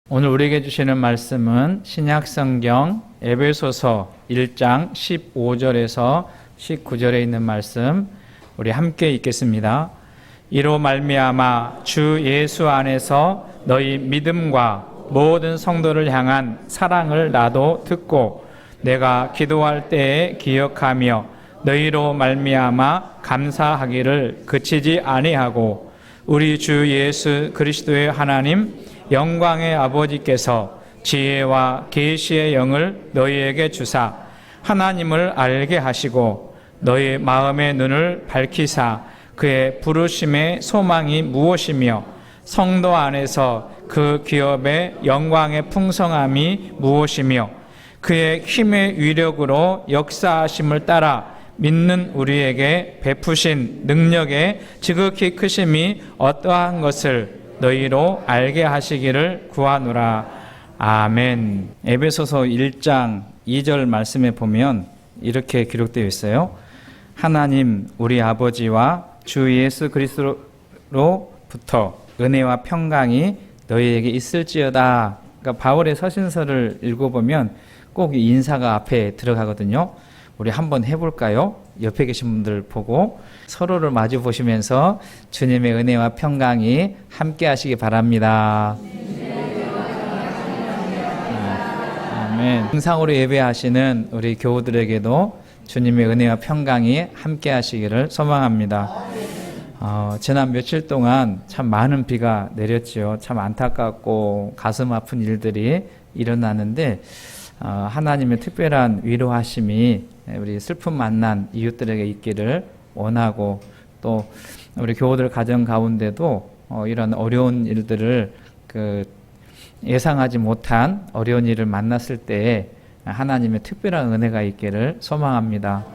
오늘 우리에게 주시는 말씀은 신약성경 에베소서 1장 15절에서 19절에 있는 말씀, 우리 함께 읽겠습니다. 이로 말미암아 주 예수 안에서 너희 믿음과 모든 성도를 향한 사랑을 나도 듣고 내가 기도할 때에 기억하며 너희로 말미암아 감사하기를 그치지 아니하고 우리 주 예수 그리스도의 하나님 영광의 아버지께서 지혜와 계시의 영을 너희에게 주사 하나님을 알게 하시고 너희 마음의 눈을 밝히사 그의 부르심의 소망이 무엇이며 성도 안에서 그 기업의 영광의 풍성함이 무엇이며 그의 힘의 위력으로 역사하심을 따라 믿는 우리에게 베푸신 능력의 지극히 크심이 어떠한 것을 너희로 알게 하시기를 구하노라. 아멘. 에베소서 1장 2절 말씀에 보면 이렇게 기록되어 있어요. 하나님 우리 아버지와 주 예수 그리스도로부터 은혜와 평강이 너희에게 있을지어다. 그러니까 바울의 서신서를 읽어보면 꼭 이 인사가 앞에 들어가거든요. 우리 한번 해볼까요? 옆에 계신 분들 보고 서로를 마주 보시면서 주님의 은혜와 평강이 함께 하시기 바랍니다. 아멘. 영상으로 예배하시는 우리 교우들에게도 주님의 은혜와 평강이 함께 하시기를 소망합니다. 지난 며칠 동안 참 많은 비가 내렸지요. 참 안타깝고 가슴 아픈 일들이 일어나는데 하나님의 특별한 위로하심이 우리 슬픔 만난 이웃들에게 있기를 원하고, 또 우리 교우들 가정 가운데도 이런 어려운 일들을 예상하지 못한 어려운 일을 만났을 때 하나님의 특별한 은혜가 있기를 소망합니다.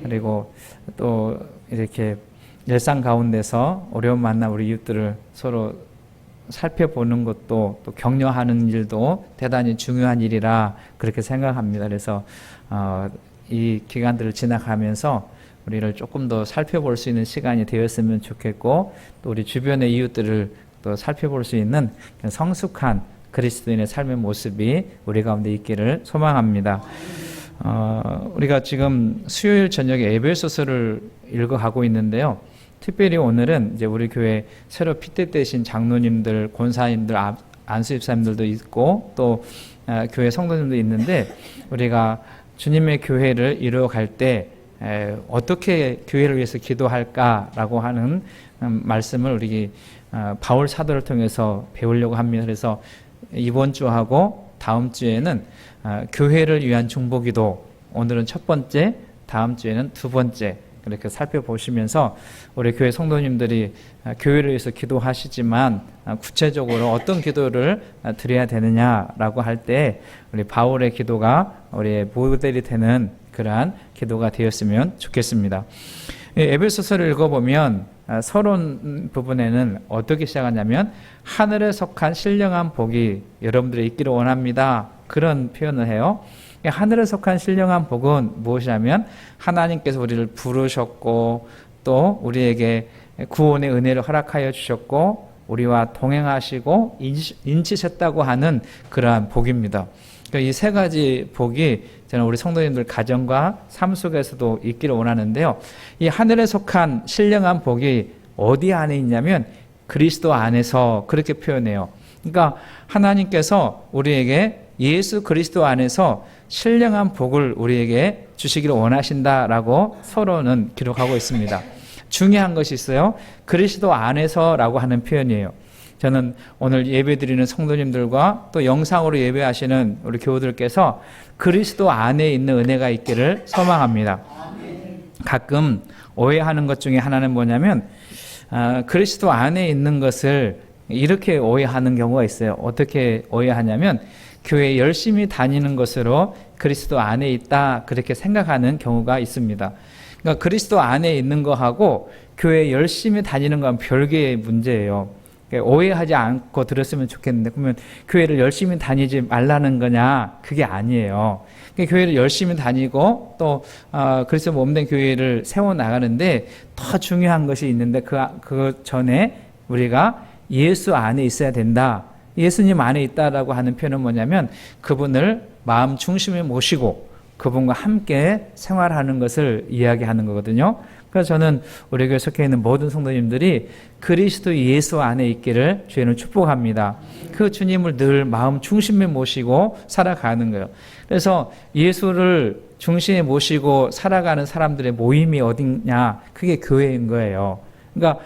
그리고 또 이렇게 일상 가운데서 어려움 만난 우리 이웃들을 서로 살펴보는 것도 또 격려하는 일도 대단히 중요한 일이라 그렇게 생각합니다. 그래서 이 기간들을 지나가면서 우리를 조금 더 살펴볼 수 있는 시간이 되었으면 좋겠고, 또 우리 주변의 이웃들을 또 살펴볼 수 있는 성숙한 그리스도인의 삶의 모습이 우리 가운데 있기를 소망합니다. 우리가 지금 수요일 저녁에 에베소서를 읽어가고 있는데요. 특별히 오늘은 이제 우리 교회 새로 핏대되신 장로님들, 권사님들, 안수집사님들도 있고 또 교회 성도님도 있는데, 우리가 주님의 교회를 이루어갈 때 어떻게 교회를 위해서 기도할까라고 하는 말씀을 우리 바울 사도를 통해서 배우려고 합니다. 그래서 이번 주하고 다음 주에는 교회를 위한 중보기도, 오늘은 첫 번째, 다음 주에는 두 번째, 그렇게 살펴보시면서 우리 교회 성도님들이 교회를 위해서 기도하시지만 구체적으로 어떤 기도를 드려야 되느냐라고 할 때 우리 바울의 기도가 우리의 모델이 되는 그러한 기도가 되었으면 좋겠습니다. 에베소서를 읽어보면 서론 부분에는 어떻게 시작하냐면 하늘에 속한 신령한 복이 여러분들이 있기를 원합니다. 그런 표현을 해요. 하늘에 속한 신령한 복은 무엇이냐면 하나님께서 우리를 부르셨고 또 우리에게 구원의 은혜를 허락하여 주셨고 우리와 동행하시고 인치셨다고 하는 그러한 복입니다. 이 세 가지 복이 저는 우리 성도님들 가정과 삶 속에서도 있기를 원하는데요. 이 하늘에 속한 신령한 복이 어디 안에 있냐면 그리스도 안에서, 그렇게 표현해요. 그러니까 하나님께서 우리에게 예수 그리스도 안에서 신령한 복을 우리에게 주시기를 원하신다라고 서론은 기록하고 있습니다. 중요한 것이 있어요. 그리스도 안에서라고 하는 표현이에요. 저는 오늘 예배드리는 성도님들과 또 영상으로 예배하시는 우리 교우들께서 그리스도 안에 있는 은혜가 있기를 소망합니다. 가끔 오해하는 것 중에 하나는 뭐냐면 그리스도 안에 있는 것을 이렇게 오해하는 경우가 있어요. 어떻게 오해하냐면 교회 열심히 다니는 것으로 그리스도 안에 있다, 그렇게 생각하는 경우가 있습니다. 그러니까 그리스도 안에 있는 거하고 교회 열심히 다니는 건 별개의 문제예요. 오해하지 않고 들었으면 좋겠는데, 그러면 교회를 열심히 다니지 말라는 거냐? 그게 아니에요. 교회를 열심히 다니고 또 그리스도 몸된 교회를 세워나가는데 더 중요한 것이 있는데 그 전에 우리가 예수 안에 있어야 된다. 예수님 안에 있다라고 하는 표현은 뭐냐면 그분을 마음 중심에 모시고 그분과 함께 생활하는 것을 이야기하는 거거든요. 그래서 저는 우리 교회 속해 있는 모든 성도님들이 그리스도 예수 안에 있기를 주님을 축복합니다. 그 주님을 늘 마음 중심에 모시고 살아가는 거예요. 그래서 예수를 중심에 모시고 살아가는 사람들의 모임이 어디냐? 그게 교회인 거예요. 그러니까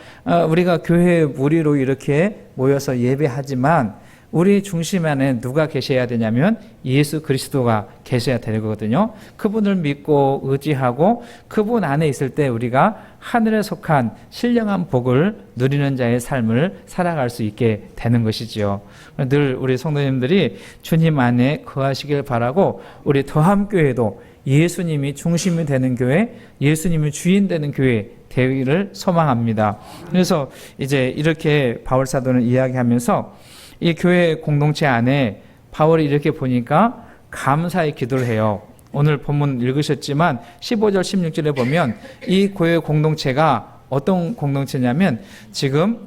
우리가 교회 무리로 이렇게 모여서 예배하지만 우리 중심 안에 누가 계셔야 되냐면 예수 그리스도가 계셔야 되거든요. 그분을 믿고 의지하고 그분 안에 있을 때 우리가 하늘에 속한 신령한 복을 누리는 자의 삶을 살아갈 수 있게 되는 것이지요. 늘 우리 성도님들이 주님 안에 거하시길 바라고 우리 더함교회도 예수님이 중심이 되는 교회, 예수님이 주인 되는 교회 되기를 소망합니다. 그래서 이제 이렇게 바울 사도는 이야기하면서 이 교회 공동체 안에 바울이 이렇게 보니까 감사의 기도를 해요. 오늘 본문 읽으셨지만 15절 16절에 보면 이 교회 공동체가 어떤 공동체냐면 지금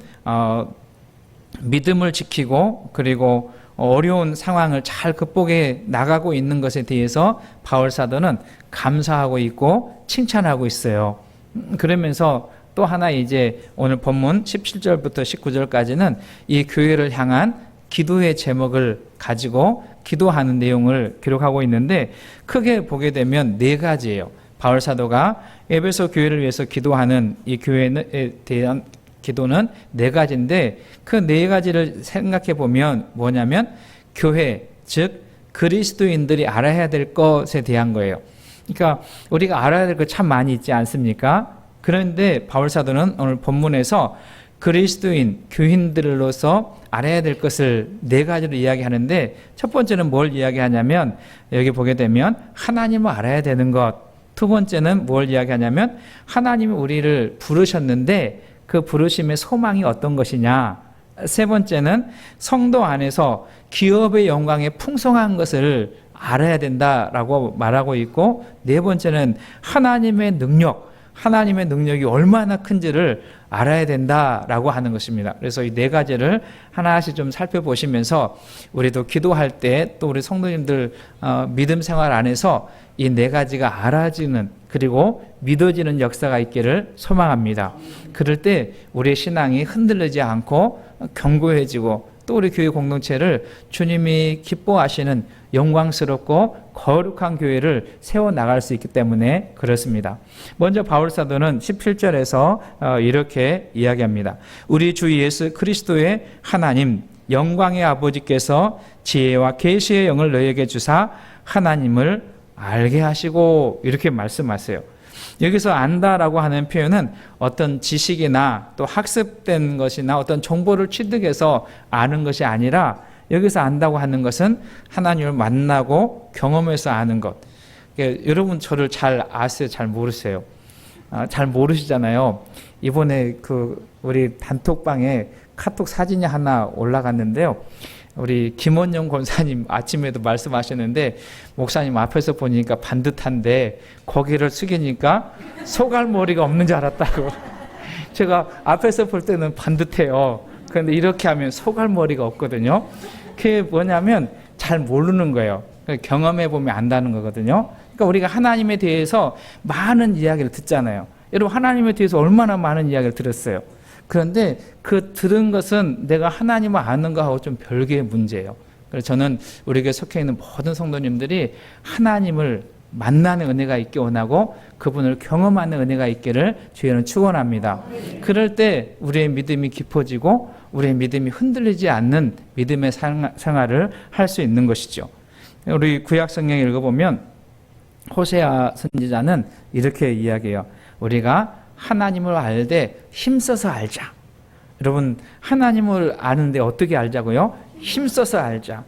믿음을 지키고 그리고 어려운 상황을 잘 극복해 나가고 있는 것에 대해서 바울 사도는 감사하고 있고 칭찬하고 있어요. 그러면서 또 하나 이제 오늘 본문 17절부터 19절까지는 이 교회를 향한 기도의 제목을 가지고 기도하는 내용을 기록하고 있는데 크게 보게 되면 네 가지예요. 바울 사도가 에베소 교회를 위해서 기도하는 이 교회에 대한 기도는 네 가지인데 그 네 가지를 생각해 보면 뭐냐면 교회, 즉 그리스도인들이 알아야 될 것에 대한 거예요. 그러니까 우리가 알아야 될 것 참 많이 있지 않습니까? 그런데 바울 사도는 오늘 본문에서 그리스도인, 교인들로서 알아야 될 것을 네 가지로 이야기하는데 첫 번째는 뭘 이야기하냐면 여기 보게 되면 하나님을 알아야 되는 것. 두 번째는 뭘 이야기하냐면 하나님이 우리를 부르셨는데 그 부르심의 소망이 어떤 것이냐. 세 번째는 성도 안에서 기업의 영광에 풍성한 것을 알아야 된다라고 말하고 있고 네 번째는 하나님의 능력이 얼마나 큰지를 알아야 된다라고 하는 것입니다. 그래서 이 네 가지를 하나씩 좀 살펴보시면서 우리도 기도할 때 또 우리 성도님들 믿음 생활 안에서 이 네 가지가 알아지는 그리고 믿어지는 역사가 있기를 소망합니다. 그럴 때 우리의 신앙이 흔들리지 않고 견고해지고 또 우리 교회 공동체를 주님이 기뻐하시는 영광스럽고 거룩한 교회를 세워나갈 수 있기 때문에 그렇습니다. 먼저 바울 사도는 17절에서 이렇게 이야기합니다. 우리 주 예수 그리스도의 하나님 영광의 아버지께서 지혜와 계시의 영을 너희에게 주사 하나님을 알게 하시고 이렇게 말씀하세요. 여기서 안다라고 하는 표현은 어떤 지식이나 또 학습된 것이나 어떤 정보를 취득해서 아는 것이 아니라 여기서 안다고 하는 것은 하나님을 만나고 경험해서 아는 것. 그러니까 여러분 저를 잘 아세요? 잘 모르세요? 잘 모르시잖아요. 이번에 우리 단톡방에 카톡 사진이 하나 올라갔는데요. 우리 김원영 권사님 아침에도 말씀하셨는데 목사님 앞에서 보니까 반듯한데 고개를 숙이니까 소갈머리가 없는 줄 알았다고. 제가 앞에서 볼 때는 반듯해요. 그런데 이렇게 하면 소갈머리가 없거든요. 그게 뭐냐면 잘 모르는 거예요. 경험해 보면 안다는 거거든요. 그러니까 우리가 하나님에 대해서 많은 이야기를 듣잖아요. 여러분 하나님에 대해서 얼마나 많은 이야기를 들었어요. 그런데 그 들은 것은 내가 하나님을 아는 거하고 좀 별개의 문제예요. 그래서 저는 우리 교회에 속해 있는 모든 성도님들이 하나님을 만나는 은혜가 있기 원하고 그분을 경험하는 은혜가 있기를 주의는 축원합니다. 그럴 때 우리의 믿음이 깊어지고 우리의 믿음이 흔들리지 않는 믿음의 생활을 할 수 있는 것이죠. 우리 구약 성경 읽어보면 호세아 선지자는 이렇게 이야기해요. 우리가 하나님을 알되 힘써서 알자. 여러분 하나님을 아는데 어떻게 알자고요? 힘써서 알자.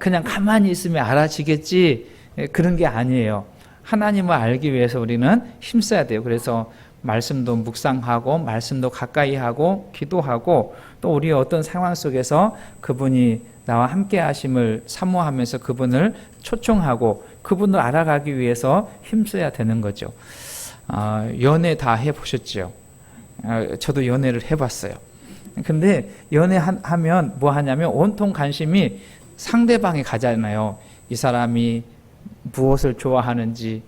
그냥 가만히 있으면 알아지겠지 그런 게 아니에요. 하나님을 알기 위해서 우리는 힘써야 돼요. 그래서 말씀도 묵상하고 말씀도 가까이 하고 기도하고 또 우리의 어떤 상황 속에서 그분이 나와 함께 하심을 사모하면서 그분을 초청하고 그분을 알아가기 위해서 힘써야 되는 거죠. 연애 다 해보셨죠? 저도 연애를 해봤어요. 근데 연애하면 뭐 하냐면 온통 관심이 상대방에 가잖아요. 이 사람이 무엇을 좋아하는지,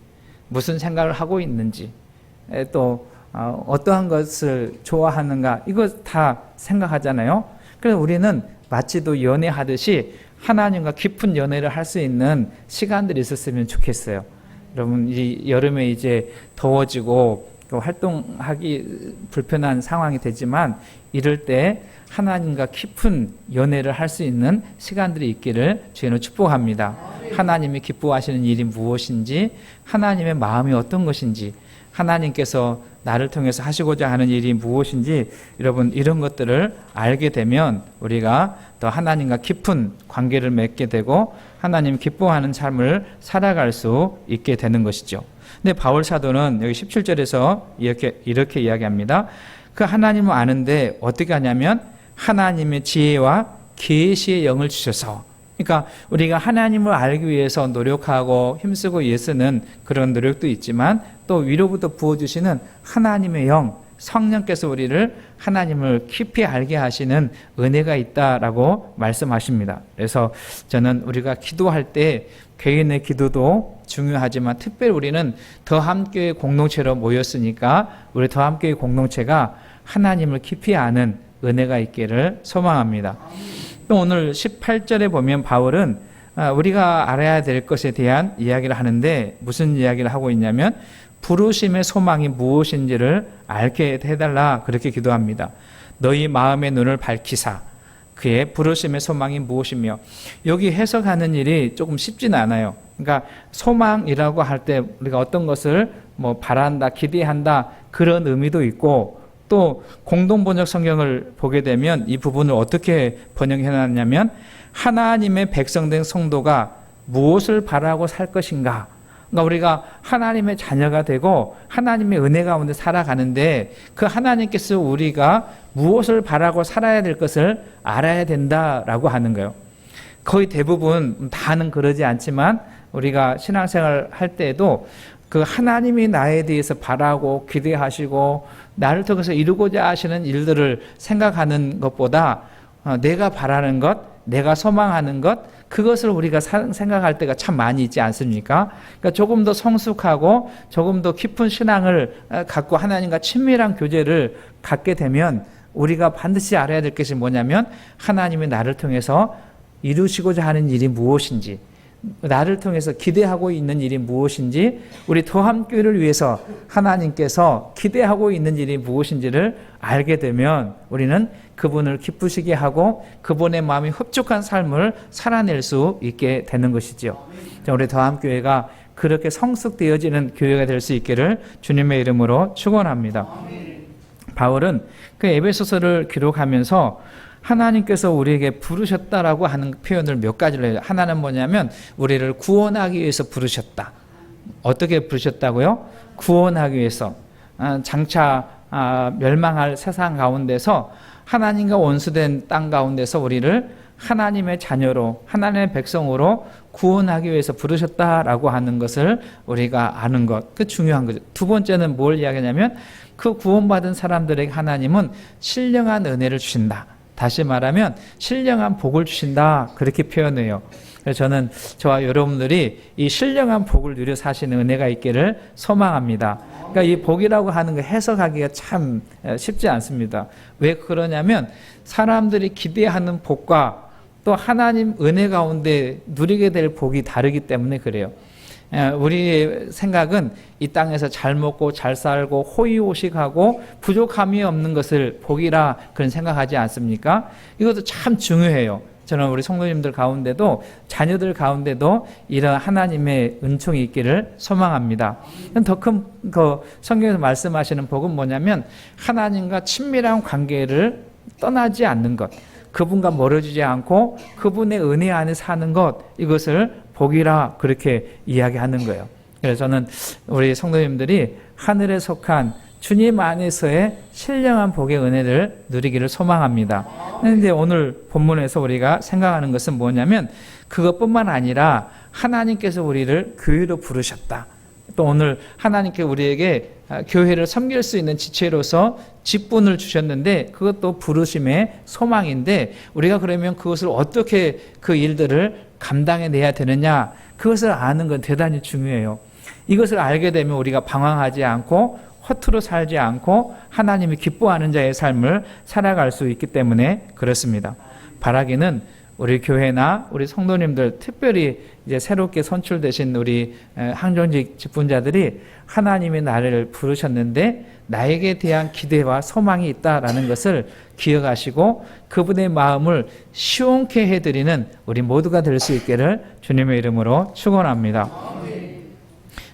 무슨 생각을 하고 있는지, 또 어떠한 것을 좋아하는가, 이거 다 생각하잖아요. 그래서 우리는 마치도 연애하듯이 하나님과 깊은 연애를 할 수 있는 시간들이 있었으면 좋겠어요. 여러분, 이 여름에 이제 더워지고 활동하기 불편한 상황이 되지만 이럴 때 하나님과 깊은 연애를 할 수 있는 시간들이 있기를 주님으로 축복합니다. 하나님이 기뻐하시는 일이 무엇인지, 하나님의 마음이 어떤 것인지, 하나님께서 나를 통해서 하시고자 하는 일이 무엇인지, 여러분 이런 것들을 알게 되면 우리가 더 하나님과 깊은 관계를 맺게 되고 하나님 기뻐하는 삶을 살아갈 수 있게 되는 것이죠. 근데 바울 사도는 여기 17절에서 이렇게 이야기합니다. 그 하나님을 아는데 어떻게 하냐면 하나님의 지혜와 계시의 영을 주셔서, 그러니까 우리가 하나님을 알기 위해서 노력하고 힘쓰고 애쓰는 그런 노력도 있지만 또 위로부터 부어주시는 하나님의 영, 성령께서 우리를 하나님을 깊이 알게 하시는 은혜가 있다라고 말씀하십니다. 그래서 저는 우리가 기도할 때 개인의 기도도 중요하지만 특별히 우리는 더함교회 공동체로 모였으니까 우리 더함교회 공동체가 하나님을 깊이 아는 은혜가 있기를 소망합니다. 또 오늘 18절에 보면 바울은 우리가 알아야 될 것에 대한 이야기를 하는데 무슨 이야기를 하고 있냐면 부르심의 소망이 무엇인지를 알게 해달라 그렇게 기도합니다. 너희 마음의 눈을 밝히사 그의 부르심의 소망이 무엇이며, 여기 해석하는 일이 조금 쉽지는 않아요. 그러니까 소망이라고 할 때 우리가 어떤 것을 뭐 바란다, 기대한다 그런 의미도 있고, 또 공동번역 성경을 보게 되면 이 부분을 어떻게 번역해놨냐면 하나님의 백성된 성도가 무엇을 바라고 살 것인가. 그러니까 우리가 하나님의 자녀가 되고 하나님의 은혜 가운데 살아가는데 그 하나님께서 우리가 무엇을 바라고 살아야 될 것을 알아야 된다라고 하는 거예요. 거의 대부분 다는 그러지 않지만 우리가 신앙생활 할 때에도 그 하나님이 나에 대해서 바라고 기대하시고 나를 통해서 이루고자 하시는 일들을 생각하는 것보다 내가 바라는 것, 내가 소망하는 것, 그것을 우리가 생각할 때가 참 많이 있지 않습니까? 그러니까 조금 더 성숙하고 조금 더 깊은 신앙을 갖고 하나님과 친밀한 교제를 갖게 되면 우리가 반드시 알아야 될 것이 뭐냐면 하나님이 나를 통해서 이루시고자 하는 일이 무엇인지, 나를 통해서 기대하고 있는 일이 무엇인지, 우리 더함교회를 위해서 하나님께서 기대하고 있는 일이 무엇인지를 알게 되면 우리는 그분을 기쁘시게 하고 그분의 마음이 흡족한 삶을 살아낼 수 있게 되는 것이죠. 우리 더함교회가 그렇게 성숙되어지는 교회가 될 수 있기를 주님의 이름으로 축원합니다. 바울은 그 에베소서를 기록하면서 하나님께서 우리에게 부르셨다라고 하는 표현을 몇 가지를 해요. 하나는 뭐냐면 우리를 구원하기 위해서 부르셨다. 어떻게 부르셨다고요? 구원하기 위해서. 장차 멸망할 세상 가운데서 하나님과 원수된 땅 가운데서 우리를 하나님의 자녀로, 하나님의 백성으로 구원하기 위해서 부르셨다라고 하는 것을 우리가 아는 것, 그 중요한 거죠. 두 번째는 뭘 이야기하냐면 그 구원받은 사람들에게 하나님은 신령한 은혜를 주신다. 다시 말하면 신령한 복을 주신다, 그렇게 표현해요. 그래서 저는 저와 여러분들이 이 신령한 복을 누려 사시는 은혜가 있기를 소망합니다. 그러니까 이 복이라고 하는 거 해석하기가 참 쉽지 않습니다. 왜 그러냐면 사람들이 기대하는 복과 또 하나님 은혜 가운데 누리게 될 복이 다르기 때문에 그래요. 우리의 생각은 이 땅에서 잘 먹고 잘 살고 호의호식하고 부족함이 없는 것을 복이라 그런 생각하지 않습니까? 이것도 참 중요해요. 저는 우리 성도님들 가운데도 자녀들 가운데도 이런 하나님의 은총이 있기를 소망합니다. 더 큰 그 성경에서 말씀하시는 복은 뭐냐면 하나님과 친밀한 관계를 떠나지 않는 것, 그분과 멀어지지 않고 그분의 은혜 안에 사는 것, 이것을 복이라 그렇게 이야기하는 거예요. 그래서 저는 우리 성도님들이 하늘에 속한 주님 안에서의 신령한 복의 은혜를 누리기를 소망합니다. 그런데 오늘 본문에서 우리가 생각하는 것은 뭐냐면 그것뿐만 아니라 하나님께서 우리를 교회로 부르셨다. 또 오늘 하나님께 우리에게 교회를 섬길 수 있는 지체로서 직분을 주셨는데 그것도 부르심의 소망인데 우리가 그러면 그것을 어떻게 그 일들을 감당해내야 되느냐 그것을 아는 건 대단히 중요해요. 이것을 알게 되면 우리가 방황하지 않고 허투루 살지 않고 하나님이 기뻐하는 자의 삶을 살아갈 수 있기 때문에 그렇습니다. 바라기는 우리 교회나 우리 성도님들 특별히 이제 새롭게 선출되신 우리 항정직 직분자들이 하나님이 나를 부르셨는데 나에게 대한 기대와 소망이 있다라는 것을 기억하시고 그분의 마음을 시원케 해드리는 우리 모두가 될 수 있기를 주님의 이름으로 축원합니다.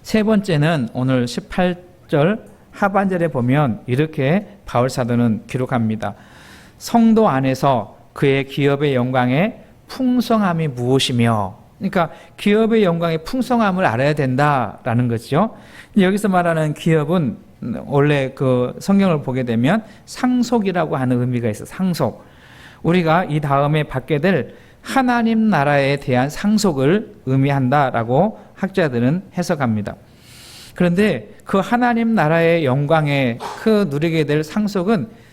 세 번째는 오늘 18절 하반절에 보면 이렇게 바울 사도는 기록합니다. 성도 안에서 그의 기업의 영광의 풍성함이 무엇이며, 그러니까 기업의 영광의 풍성함을 알아야 된다라는 거죠. 여기서 말하는 기업은 원래 그 성경을 보게 되면 상속이라고 하는 의미가 있어요. 상속. 우리가 이 다음에 받게 될 하나님 나라에 대한 상속을 의미한다라고 학자들은 해석합니다. 그런데 그 하나님 나라의 영광에 그 누리게 될 상속은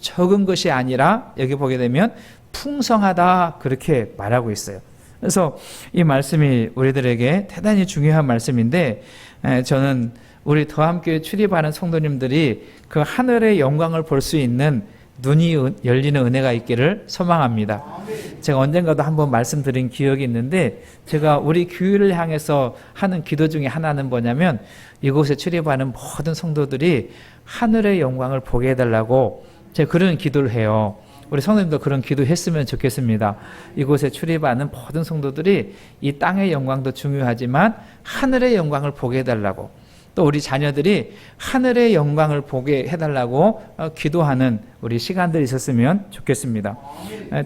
적은 것이 아니라 여기 보게 되면 풍성하다 그렇게 말하고 있어요. 그래서 이 말씀이 우리들에게 대단히 중요한 말씀인데 저는 우리 더함교회 출입하는 성도님들이 그 하늘의 영광을 볼 수 있는 눈이 열리는 은혜가 있기를 소망합니다. 제가 언젠가도 한번 말씀드린 기억이 있는데 제가 우리 교회를 향해서 하는 기도 중에 하나는 뭐냐면 이곳에 출입하는 모든 성도들이 하늘의 영광을 보게 해달라고 제가 그런 기도를 해요. 우리 성도님도 그런 기도했으면 좋겠습니다. 이곳에 출입하는 모든 성도들이 이 땅의 영광도 중요하지만 하늘의 영광을 보게 해달라고 또 우리 자녀들이 하늘의 영광을 보게 해달라고 기도하는 우리 시간들이 있었으면 좋겠습니다.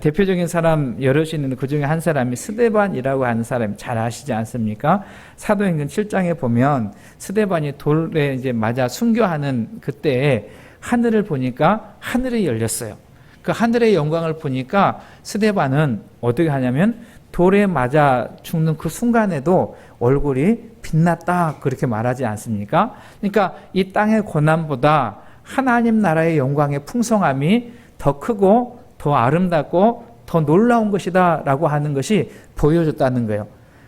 대표적인 사람 여럿이 있는데 그 중에 한 사람이 스데반이라고 하는 사람 잘 아시지 않습니까? 사도행전 7장에 보면 스데반이 돌에 이제 맞아 순교하는 그때에 하늘을 보니까 하늘이 열렸어요. 그 하늘의 영광을 보니까 스데반은 어떻게 하냐면 돌에 맞아 죽는 그 순간에도 얼굴이 빛났다 그렇게 말하지 않습니까? 그러니까 이 땅의 고난보다 하나님 나라의 영광의 풍성함이 더 크고 더 아름답고 더 놀라운 것이다 라고 하는 것이 보여줬다는 거예요.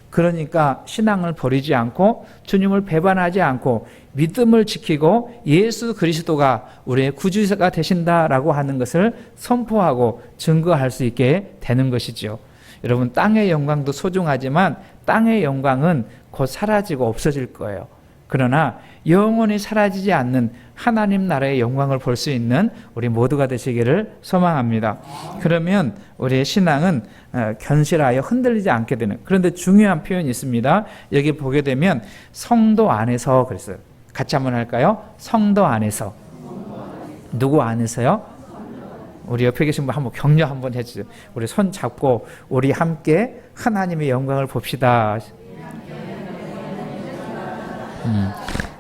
그러니까 신앙을 버리지 않고 주님을 배반하지 않고 믿음을 지키고 예수 그리스도가 우리의 구주가 되신다라고 하는 것을 선포하고 증거할 수 있게 되는 것이죠. 여러분 땅의 영광도 소중하지만 땅의 영광은 곧 사라지고 없어질 거예요. 그러나 영원히 사라지지 않는 하나님 나라의 영광을 볼 수 있는 우리 모두가 되시기를 소망합니다. 그러면 우리의 신앙은 견실하여 흔들리지 않게 되는, 그런데 중요한 표현이 있습니다. 여기 보게 되면 성도 안에서 그랬어요. 같이 한번 할까요? 성도 안에서. 누구 안에서요? 우리 옆에 계신 분 한번 격려 한번 해주세요. 우리 손 잡고 우리 함께 하나님의 영광을 봅시다.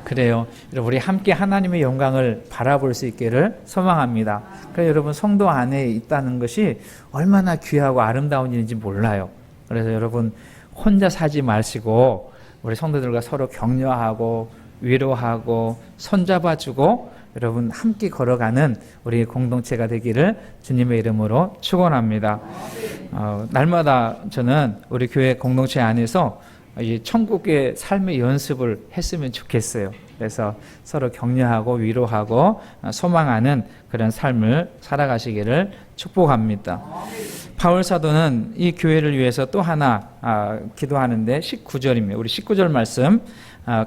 그래요. 우리 함께 하나님의 영광을 바라볼 수 있기를 소망합니다. 그래서 여러분 성도 안에 있다는 것이 얼마나 귀하고 아름다운 일인지 몰라요. 그래서 여러분 혼자 사지 마시고 우리 성도들과 서로 격려하고 위로하고 손잡아주고 여러분 함께 걸어가는 우리 공동체가 되기를 주님의 이름으로 축원합니다. 날마다 저는 우리 교회 공동체 안에서 이 천국의 삶의 연습을 했으면 좋겠어요. 그래서 서로 격려하고 위로하고 소망하는 그런 삶을 살아가시기를 축복합니다. 바울 사도는 이 교회를 위해서 또 하나 기도하는데 19절입니다. 우리 19절 말씀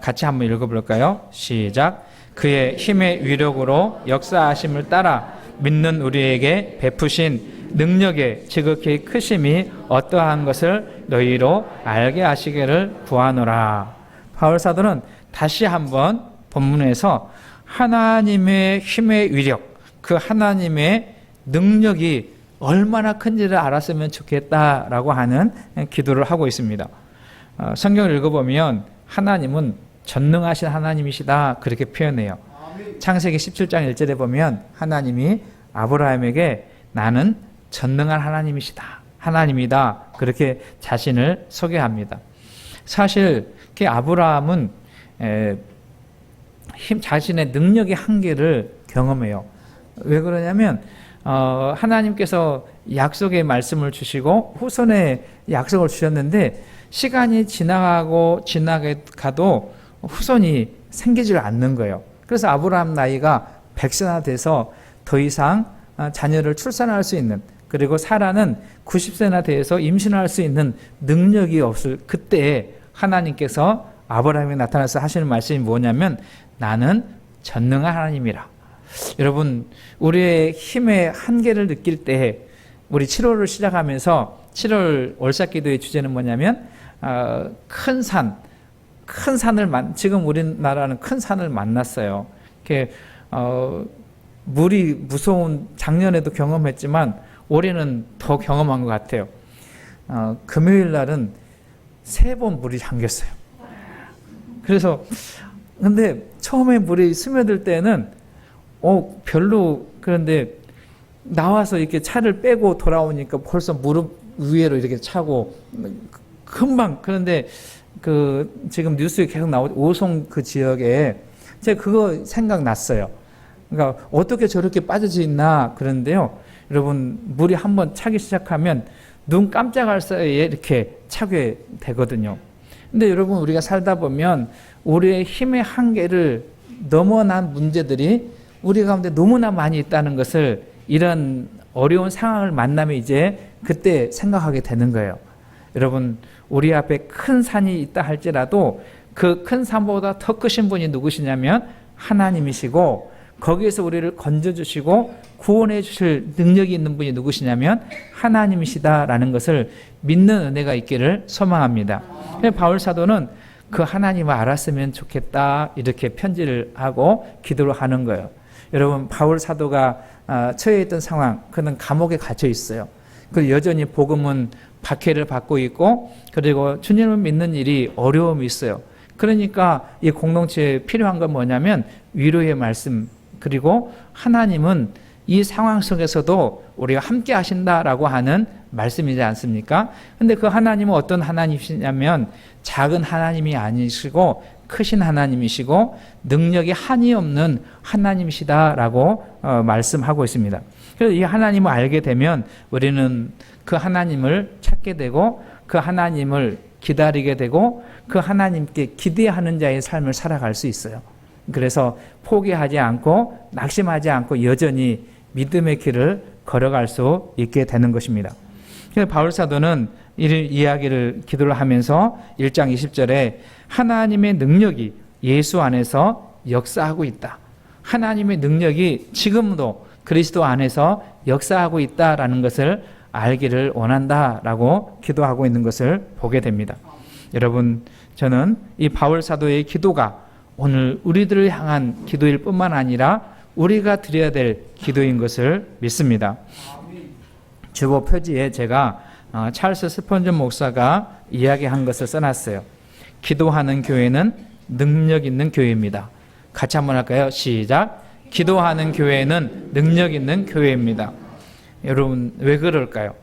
같이 한번 읽어볼까요? 시작. 그의 힘의 위력으로 역사하심을 따라 믿는 우리에게 베푸신 능력의 지극히 크심이 어떠한 것을 너희로 알게 하시기를 구하노라. 바울 사도는 다시 한번 본문에서 하나님의 힘의 위력, 그 하나님의 능력이 얼마나 큰지를 알았으면 좋겠다라고 하는 기도를 하고 있습니다. 성경을 읽어보면 하나님은 전능하신 하나님이시다 그렇게 표현해요. 창세기 17장 1절에 보면 하나님이 아브라함에게 나는 전능한 하나님이다 그렇게 자신을 소개합니다. 사실 아브라함은 자신의 능력의 한계를 경험해요. 왜 그러냐면 하나님께서 약속의 말씀을 주시고 후손의 약속을 주셨는데 시간이 지나가고 지나가도 후손이 생기질 않는 거예요. 그래서 아브라함 나이가 100세나 돼서 더 이상 자녀를 출산할 수 있는, 그리고 사라는 90세나 돼서 임신할 수 있는 능력이 없을 그때 하나님께서 아브라함에 나타나서 하시는 말씀이 뭐냐면 나는 전능한 하나님이라. 여러분, 우리의 힘의 한계를 느낄 때 우리 7월을 시작하면서 7월 월삭기도의 주제는 뭐냐면 큰 산을 지금 우리나라는 큰 산을 만났어요. 이렇게 물이 무서운 작년에도 경험했지만 올해는 더 경험한 것 같아요. 금요일 날은 3번 물이 잠겼어요. 그래서 근데 처음에 물이 스며들 때는 별로, 그런데 나와서 이렇게 차를 빼고 돌아오니까 벌써 무릎 위로 이렇게 차고 금방. 그런데 지금 뉴스에 계속 나오죠. 오송 그 지역에 제가 그거 생각났어요. 그러니까 어떻게 저렇게 빠져져 있나. 그런데요, 여러분, 물이 한번 차기 시작하면 눈 깜짝할 사이에 이렇게 차게 되거든요. 근데 여러분, 우리가 살다 보면 우리의 힘의 한계를 넘어난 문제들이 우리 가운데 너무나 많이 있다는 것을, 이런 어려운 상황을 만나면 이제 그때 생각하게 되는 거예요. 여러분, 우리 앞에 큰 산이 있다 할지라도 그 큰 산보다 더 크신 분이 누구시냐면 하나님이시고, 거기에서 우리를 건져주시고 구원해 주실 능력이 있는 분이 누구시냐면 하나님이시다라는 것을 믿는 은혜가 있기를 소망합니다. 바울 사도는 그 하나님을 알았으면 좋겠다, 이렇게 편지를 하고 기도를 하는 거예요. 여러분, 바울 사도가 처해 있던 상황, 그는 감옥에 갇혀 있어요. 그 여전히 복음은 박해를 받고 있고, 그리고 주님을 믿는 일이 어려움이 있어요. 그러니까 이 공동체에 필요한 건 뭐냐면 위로의 말씀, 그리고 하나님은 이 상황 속에서도 우리가 함께 하신다라고 하는 말씀이지 않습니까? 근데 그 하나님은 어떤 하나님이시냐면 작은 하나님이 아니시고 크신 하나님이시고 능력이 한이 없는 하나님이시다라고 말씀하고 있습니다. 그래서 이 하나님을 알게 되면 우리는 그 하나님을 찾게 되고 그 하나님을 기다리게 되고 그 하나님께 기대하는 자의 삶을 살아갈 수 있어요. 그래서 포기하지 않고 낙심하지 않고 여전히 믿음의 길을 걸어갈 수 있게 되는 것입니다. 바울 사도는 이 이야기를 기도를 하면서 1장 20절에 하나님의 능력이 예수 안에서 역사하고 있다. 하나님의 능력이 지금도 그리스도 안에서 역사하고 있다라는 것을 알기를 원한다라고 기도하고 있는 것을 보게 됩니다. 여러분, 저는 이 바울 사도의 기도가 오늘 우리들을 향한 기도일 뿐만 아니라 우리가 드려야 될 기도인 것을 믿습니다. 주보 표지에 제가 찰스 스펀전 목사가 이야기한 것을 써놨어요. 기도하는 교회는 능력 있는 교회입니다. 같이 한번 할까요? 시작. 기도하는 교회는 능력 있는 교회입니다. 여러분, 왜 그럴까요?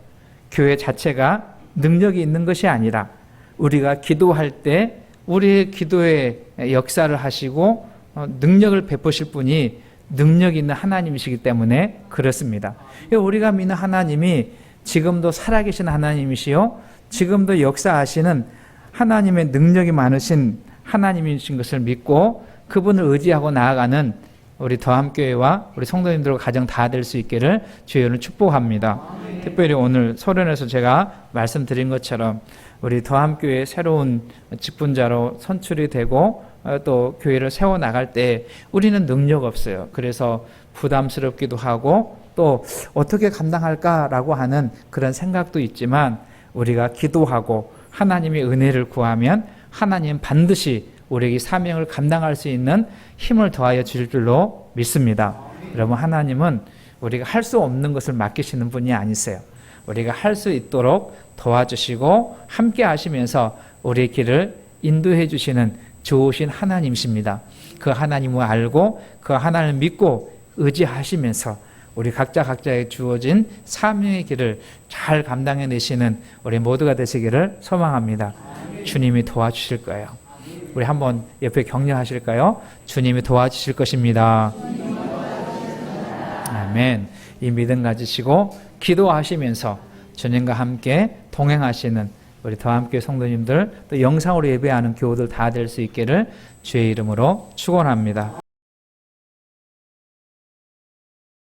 교회 자체가 능력이 있는 것이 아니라 우리가 기도할 때 우리의 기도에 역사를 하시고 능력을 베푸실 분이 능력 있는 하나님이시기 때문에 그렇습니다. 우리가 믿는 하나님이 지금도 살아계신 하나님이시요 지금도 역사하시는 하나님의 능력이 많으신 하나님이신 것을 믿고 그분을 의지하고 나아가는 우리 더함교회와 우리 성도님들과 가정 다 될 수 있기를 주여를 축복합니다. 특별히 오늘 소련에서 제가 말씀드린 것처럼 우리 더함교회 새로운 직분자로 선출이 되고 또 교회를 세워나갈 때 우리는 능력 없어요. 그래서 부담스럽기도 하고 또 어떻게 감당할까라고 하는 그런 생각도 있지만 우리가 기도하고 하나님의 은혜를 구하면 하나님 반드시 우리에게 사명을 감당할 수 있는 힘을 더하여 주실 줄로 믿습니다. 여러분, 하나님은 우리가 할 수 없는 것을 맡기시는 분이 아니세요. 우리가 할 수 있도록 도와주시고 함께 하시면서 우리의 길을 인도해 주시는 좋으신 하나님이십니다. 그 하나님을 알고 그 하나님을 믿고 의지하시면서 우리 각자의 주어진 사명의 길을 잘 감당해내시는 우리 모두가 되시기를 소망합니다. 주님이 도와주실 거예요. 우리 한번 옆에 격려하실까요? 주님이 도와주실 것입니다. 아멘. 이 믿음 가지시고 기도하시면서 주님과 함께 동행하시는 우리 더함교회 성도님들, 또 영상으로 예배하는 교우들 다 될 수 있기를 주의 이름으로 축원합니다.